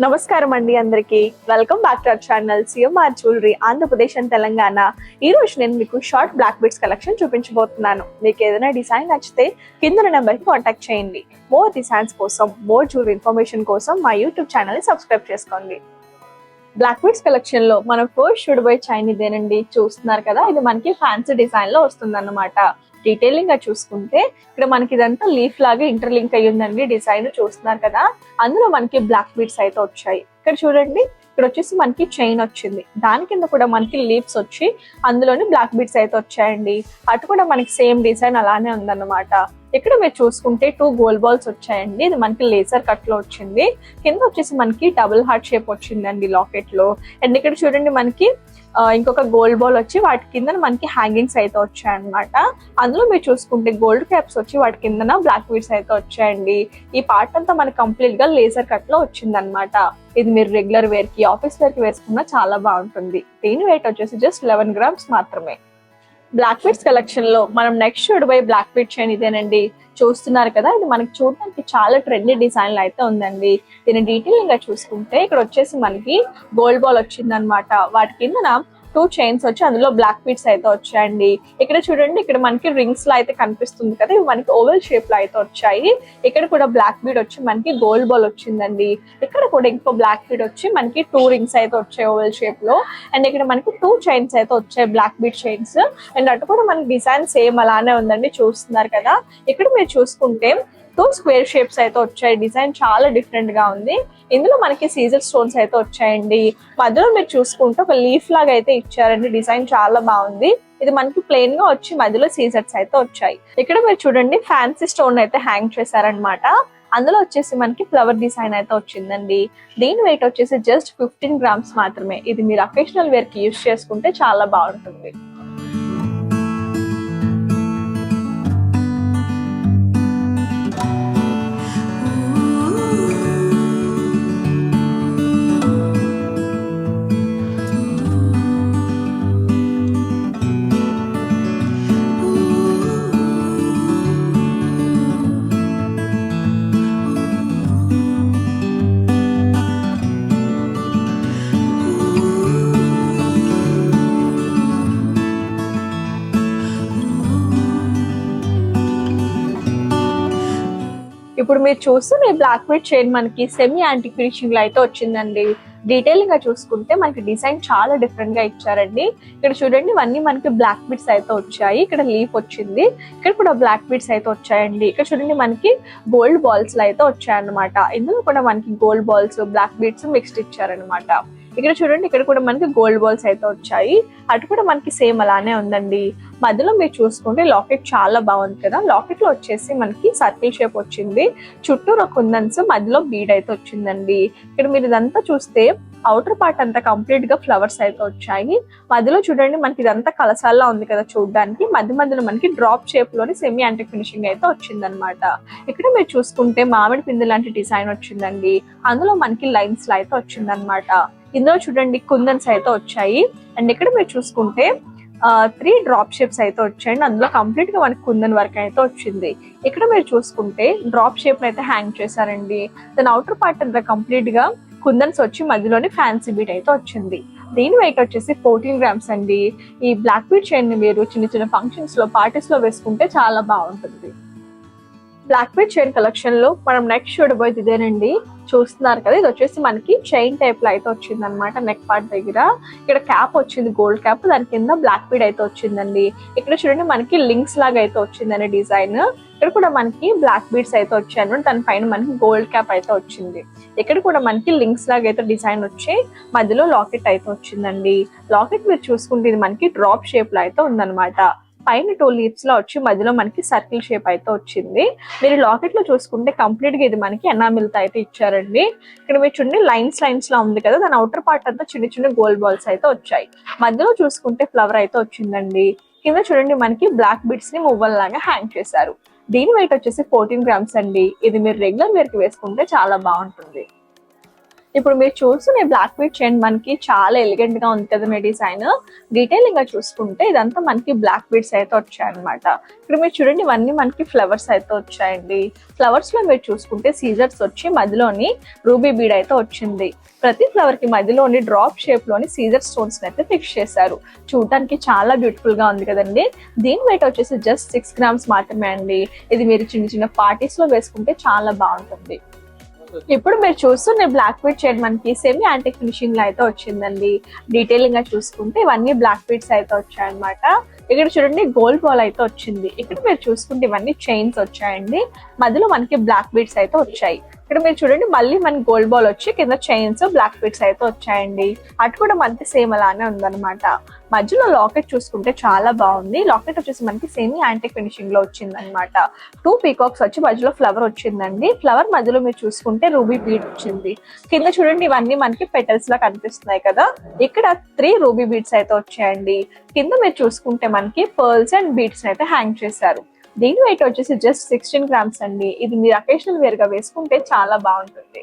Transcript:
నమస్కారం అండి అందరికి. Welcome back to our channel CMR jewellery Andhra Pradesh and Telangana. ఈ రోజు నేను మీకు షార్ట్ బ్లాక్ బీడ్స్ కలెక్షన్ చూపించబోతున్నాను. మీకు ఏదైనా డిజైన్ నచ్చితే కింద నెంబర్కి కాంటాక్ట్ చేయండి. మోర్ డిజైన్స్ కోసం, మోర్ జ్యువెలరీ ఇన్ఫర్మేషన్ కోసం మా యూట్యూబ్ ఛానల్ని సబ్స్క్రైబ్ చేసుకోండి. బ్లాక్ బీడ్స్ కలెక్షన్ లో మనం ఫస్ట్ చూడబోయే చైన్ ఇదేనండి. చూస్తున్నారు కదా, ఇది మనకి ఫ్యాన్సీ డిజైన్ లో వస్తుంది అన్నమాట. డీటెయిలింగ్ గా చూసుకుంటే ఇక్కడ మనకి ఇదంతా లీఫ్ లాగా ఇంటర్లింక్ అయ్యి ఉందండి. డిజైన్ చూస్తున్నారు కదా, అందులో మనకి బ్లాక్ బీడ్స్ అయితే వచ్చాయి. ఇక్కడ చూడండి, ఇక్కడ వచ్చేసి మనకి చైన్ వచ్చింది, దాని కింద కూడా మనకి లీవ్స్ వచ్చి అందులోని బ్లాక్ బీడ్స్ అయితే వచ్చాయండి. అటు కూడా మనకి సేమ్ డిజైన్ అలానే ఉందన్నమాట. ఇక్కడ మీరు చూసుకుంటే 2 గోల్డ్ బాల్స్ వచ్చాయండి. ఇది మనకి లేజర్ కట్ లో వచ్చింది. కింద వచ్చేసి మనకి డబుల్ హార్ట్ షేప్ వచ్చిందండి లాకెట్ లో. అండ్ ఇక్కడ చూడండి మనకి ఇంకొక గోల్డ్ బాల్ వచ్చి వాటి కింద మనకి హ్యాంగింగ్స్ అయితే వచ్చాయన్నమాట. అందులో మీరు చూసుకుంటే గోల్డ్ క్యాప్స్ వచ్చి వాటి కిందన బ్లాక్ బీడ్స్ అయితే వచ్చాయండి. ఈ పార్ట్ అంతా మనకి కంప్లీట్ గా లేజర్ కట్ లో వచ్చింది అనమాట. ఇది మీరు రెగ్యులర్ వేర్ కి, ఆఫీస్ వేర్ కి వేసుకున్నా చాలా బాగుంటుంది. దీని వెయిట్ వచ్చేసి జస్ట్ 11 గ్రామ్స్ మాత్రమే. బ్లాక్ బీడ్స్ కలెక్షన్ లో మనం నెక్స్ట్ చూడబోయే బ్లాక్ బీడ్ చైన్ ఇదేనండి. చూస్తున్నారు కదా, ఇది మనకి చూడడానికి చాలా ట్రెండీ డిజైన్ అయితే ఉందండి. దీని డీటెయిలింగ్ గా చూసుకుంటే ఇక్కడ వచ్చేసి మనకి గోల్డ్ బాల్ వచ్చింది అనమాట. వాటి కింద 2 చైన్స్ వచ్చి అందులో బ్లాక్ బీడ్స్ అయితే వచ్చాయండి. ఇక్కడ చూడండి, ఇక్కడ మనకి రింగ్స్ లో అయితే కనిపిస్తుంది కదా, ఇవి మనకి ఓవెల్ షేప్ లో అయితే వచ్చాయి. ఇక్కడ కూడా బ్లాక్ బీడ్ వచ్చి మనకి గోల్డ్ బాల్ వచ్చిందండి. ఇక్కడ కూడా ఇంకో బ్లాక్ బీడ్ వచ్చి మనకి 2 రింగ్స్ అయితే వచ్చాయి ఓవెల్ షేప్ లో. అండ్ ఇక్కడ మనకి 2 చైన్స్ అయితే వచ్చాయి, బ్లాక్ బీడ్ చైన్స్. అండ్ అటు కూడా మనకి డిజైన్ సేమ్ అలానే ఉందండి. చూస్తున్నారు కదా, ఇక్కడ మీరు చూసుకుంటే 2 స్క్వేర్ షేప్స్ అయితే వచ్చాయి. డిజైన్ చాలా డిఫరెంట్ గా ఉంది. ఇందులో మనకి సీజర్ స్టోన్స్ అయితే వచ్చాయండి. మధ్యలో మీరు చూసుకుంటే ఒక లీఫ్ లాగా అయితే ఇచ్చారండి. డిజైన్ చాలా బాగుంది. ఇది మనకి ప్లెయిన్ గా వచ్చి మధ్యలో సీజర్స్ అయితే వచ్చాయి. ఇక్కడ మీరు చూడండి, ఫ్యాన్సీ స్టోన్ అయితే హ్యాంగ్ చేశారనమాట. అందులో వచ్చేసి మనకి ఫ్లవర్ డిజైన్ అయితే వచ్చిందండి. దీని వెయిట్ వచ్చేసి జస్ట్ 15 గ్రామ్స్ మాత్రమే. ఇది మీరు అకేషనల్ వేర్ కి యూజ్ చేసుకుంటే చాలా బాగుంటుంది. ఇప్పుడు మీరు చూస్తున్న ఈ బ్లాక్ బీడ్ చైన్ మనకి సెమీ యాంటిక్ ఫినిషింగ్ లో అయితే వచ్చిందండి. డీటెయిలింగ్ గా చూసుకుంటే మనకి డిజైన్ చాలా డిఫరెంట్ గా ఇచ్చారండి. ఇక్కడ చూడండి, ఇవన్నీ మనకి బ్లాక్ బీడ్స్ అయితే వచ్చాయి. ఇక్కడ లీఫ్ వచ్చింది, ఇక్కడ కూడా బ్లాక్ బీడ్స్ అయితే వచ్చాయండి. ఇక్కడ చూడండి, మనకి గోల్డ్ బాల్స్ లో అయితే వచ్చాయన్నమాట. ఇందులో కూడా మనకి gold balls, black beads mixed ఇచ్చారనమాట. ఇక్కడ చూడండి, ఇక్కడ కూడా మనకి గోల్డ్ బాల్స్ అయితే వచ్చాయి. అటు కూడా మనకి సేమ్ అలానే ఉందండి. మధ్యలో మీరు చూసుకుంటే లాకెట్ చాలా బాగుంది కదా. లాకెట్ లో వచ్చేసి మనకి సర్కిల్ షేప్ వచ్చింది. చుట్టూరు కుందన్స్, మధ్యలో బీడ్ అయితే వచ్చిందండి. ఇక్కడ మీరు ఇదంతా చూస్తే అవుటర్ పార్ట్ అంతా కంప్లీట్ గా ఫ్లవర్స్ అయితే వచ్చాయి. మధ్యలో చూడండి, మనకి ఇదంతా కలసాల్లో ఉంది కదా చూడడానికి. మధ్యలో మనకి డ్రాప్ షేప్ లోని సెమీ యాంటిక్ ఫినిషింగ్ అయితే వచ్చిందనమాట. ఇక్కడ మీరు చూసుకుంటే మామిడి పిండి లాంటి డిజైన్ వచ్చిందండి. అందులో మనకి లైన్స్ లో అయితే వచ్చిందనమాట. ఇందులో చూడండి కుందన్స్ అయితే వచ్చాయి. అండ్ ఇక్కడ మీరు చూసుకుంటే 3 డ్రాప్ షేప్స్ అయితే వచ్చాయండి. అందులో కంప్లీట్ గా మనకి కుందన్ వర్క్ అయితే వచ్చింది. ఇక్కడ మీరు చూసుకుంటే డ్రాప్ షేప్ అయితే హ్యాంగ్ చేశారండి. దాని అవుటర్ పార్ట్ అంతా కంప్లీట్ గా కుందన్స్ వచ్చి మధ్యలోని ఫ్యాన్సీ బీట్ అయితే వచ్చింది. దీని వెయిట్ వచ్చేసి 14 గ్రామ్స్ అండి. ఈ బ్లాక్ బీడ్ చైన్ ని మీరు చిన్న చిన్న ఫంక్షన్స్ లో, పార్టీస్ లో వేసుకుంటే చాలా బాగుంటుంది. బ్లాక్ బీడ్ చైన్ కలెక్షన్ లో మనం నెక్స్ట్ చూడబోయేది ఇదేనండి. చూస్తున్నారు కదా, ఇది వచ్చేసి మనకి చైన్ టైప్ లో అయితే వచ్చింది అనమాట. నెక్ పార్ట్ దగ్గర ఇక్కడ క్యాప్ వచ్చింది, గోల్డ్ క్యాప్. దాని కింద బ్లాక్ బీడ్ అయితే వచ్చిందండి. ఇక్కడ చూడండి, మనకి లింక్స్ లాగా అయితే వచ్చిందని డిజైన్. ఇక్కడ కూడా మనకి బ్లాక్ బీడ్స్ అయితే వచ్చాయి. దాని పైన మనకి గోల్డ్ క్యాప్ అయితే వచ్చింది. ఇక్కడ కూడా మనకి లింక్స్ లాగా అయితే డిజైన్ వచ్చి మధ్యలో లాకెట్ అయితే వచ్చిందండి. లాకెట్ మీరు చూసుకుంటే ఇది మనకి డ్రాప్ షేప్ లో అయితే ఉందన్నమాట. పైన 2 లీవ్స్ లో వచ్చి మధ్యలో మనకి సర్కిల్ షేప్ అయితే వచ్చింది. మీరు లాకెట్ లో చూసుకుంటే కంప్లీట్ గా ఇది మనకి ఎనామిల్ తో అయితే ఇచ్చారండి. ఇక్కడ మీరు చూడండి, లైన్స్ లా ఉంది కదా, దాని అవుటర్ పార్ట్ అంతా చిన్న చిన్న గోల్డ్ బాల్స్ అయితే వచ్చాయి. మధ్యలో చూసుకుంటే ఫ్లవర్ అయితే వచ్చిందండి. కింద చూడండి, మనకి బ్లాక్ బీడ్స్ ని మువ్వల్ లాగా హ్యాంగ్ చేశారు. దీని వెయిట్ వచ్చేసి 14 గ్రామ్స్ అండి. ఇది మీరు రెగ్యులర్ వేర్ కి వేసుకుంటే చాలా బాగుంటుంది. ఇప్పుడు మీరు చూస్తున్న బ్లాక్ బీడ్ చైన్ మనకి చాలా ఎలిగెంట్ గా ఉంది కదా మీ డిజైన్. డీటెయిలింగ్ గా చూసుకుంటే ఇదంతా మనకి బ్లాక్ బీడ్స్ అయితే వచ్చాయన్నమాట. ఇక్కడ మీరు చూడండి ఇవన్నీ మనకి ఫ్లవర్స్ అయితే వచ్చాయండి. ఫ్లవర్స్ లో మీరు చూసుకుంటే సీజర్స్ వచ్చి మధ్యలోని రూబీ బీడ్ అయితే వచ్చింది. ప్రతి ఫ్లవర్ కి మధ్యలోని డ్రాప్ షేప్ లోని సీజర్ స్టోన్స్ అయితే ఫిక్స్ చేశారు. చూడటానికి చాలా బ్యూటిఫుల్ గా ఉంది కదండి. దీని వెయిట్ వచ్చేసి జస్ట్ 6 grams మాత్రమే అండి. ఇది మీరు చిన్న చిన్న పార్టీస్ లో వేసుకుంటే చాలా బాగుంటుంది. ఇప్పుడు మీరు చూస్తున్న బ్లాక్ బీడ్ చైన్ మనకి సెమీ యాంటిక్ ఫినిషింగ్ లో అయితే వచ్చిందండి. డీటెయిలింగ్ గా చూసుకుంటే ఇవన్నీ బ్లాక్ బీడ్స్ అయితే వచ్చాయన్నమాట. ఇక్కడ చూడండి గోల్డ్ బాల్ అయితే వచ్చింది. ఇక్కడ మీరు చూసుకుంటే ఇవన్నీ చైన్స్ వచ్చాయండి. మధ్యలో మనకి బ్లాక్ బీడ్స్ అయితే వచ్చాయి. ఇక్కడ మీరు చూడండి మళ్ళీ మనకి గోల్డ్ బాల్ వచ్చి కింద చైన్స్ బ్లాక్ బీడ్స్ అయితే వచ్చాయండి. అటు కూడా మనకి సేమ్ అలానే ఉందన్నమాట. మధ్యలో లాకెట్ చూసుకుంటే చాలా బాగుంది. లాకెట్ వచ్చేసి మనకి సెమీ యాంటిక్ ఫినిషింగ్ లో వచ్చింది అనమాట. 2 పీకాక్స్ వచ్చి మధ్యలో ఫ్లవర్ వచ్చిందండి. ఫ్లవర్ మధ్యలో మీరు చూసుకుంటే రూబీ బీడ్ వచ్చింది. కింద చూడండి ఇవన్నీ మనకి పెటల్స్ లా కనిపిస్తున్నాయి కదా. ఇక్కడ 3 రూబీ బీడ్స్ అయితే వచ్చాయండి. కింద మీరు చూసుకుంటే మనకి పర్ల్స్ అండ్ బీడ్స్ అయితే హ్యాంగ్ చేశారు. దీని వెయిట్ వచ్చేసి జస్ట్ 16 grams అండి. ఇది మీరు అకేషనల్ వేర్ గా వేసుకుంటే చాలా బాగుంటుంది.